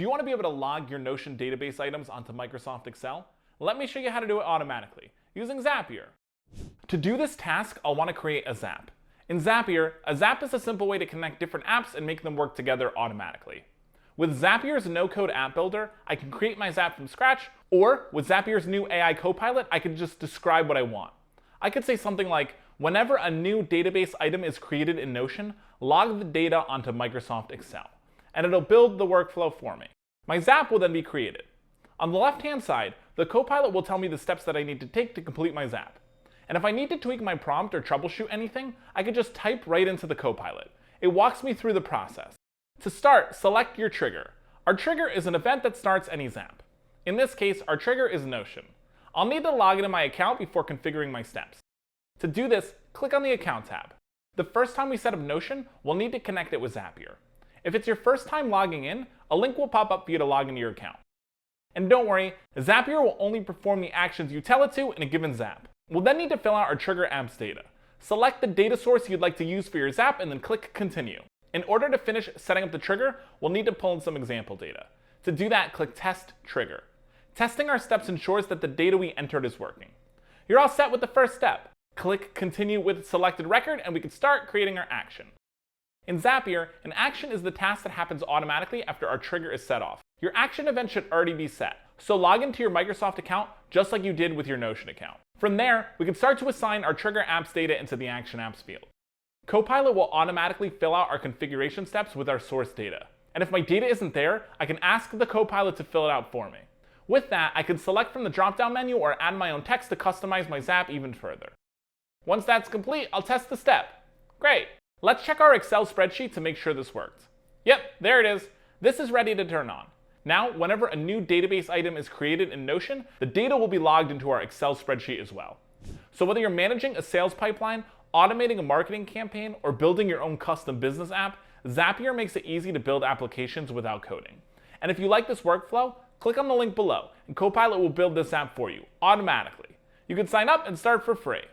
Do you want to be able to log your Notion database items onto Microsoft Excel? Let me show you how to do it automatically using Zapier. To do this task, I'll want to create a Zap. In Zapier, a Zap is a simple way to connect different apps and make them work together automatically. With Zapier's no-code app builder, I can create my Zap from scratch, or with Zapier's new AI Copilot, I can just describe what I want. I could say something like, whenever a new database item is created in Notion, log the data onto Microsoft Excel, and it'll build the workflow for me. My Zap will then be created. On the left-hand side, the Copilot will tell me the steps that I need to take to complete my Zap. And if I need to tweak my prompt or troubleshoot anything, I can just type right into the Copilot. It walks me through the process. To start, select your trigger. Our trigger is an event that starts any Zap. In this case, our trigger is Notion. I'll need to log into my account before configuring my steps. To do this, click on the Account tab. The first time we set up Notion, we'll need to connect it with Zapier. If it's your first time logging in, a link will pop up for you to log into your account. And don't worry, Zapier will only perform the actions you tell it to in a given Zap. We'll then need to fill out our trigger app's data. Select the data source you'd like to use for your Zap and then click Continue. In order to finish setting up the trigger, we'll need to pull in some example data. To do that, click Test Trigger. Testing our steps ensures that the data we entered is working. You're all set with the first step. Click Continue with selected record and we can start creating our action. In Zapier, an action is the task that happens automatically after our trigger is set off. Your action event should already be set, so log into your Microsoft account just like you did with your Notion account. From there, we can start to assign our trigger apps data into the Action Apps field. Copilot will automatically fill out our configuration steps with our source data. And if my data isn't there, I can ask the Copilot to fill it out for me. With that, I can select from the drop-down menu or add my own text to customize my Zap even further. Once that's complete, I'll test the step. Great! Let's check our Excel spreadsheet to make sure this worked. Yep, there it is. This is ready to turn on. Now, whenever a new database item is created in Notion, the data will be logged into our Excel spreadsheet as well. So whether you're managing a sales pipeline, automating a marketing campaign, or building your own custom business app, Zapier makes it easy to build applications without coding. And if you like this workflow, click on the link below, and Copilot will build this app for you automatically. You can sign up and start for free.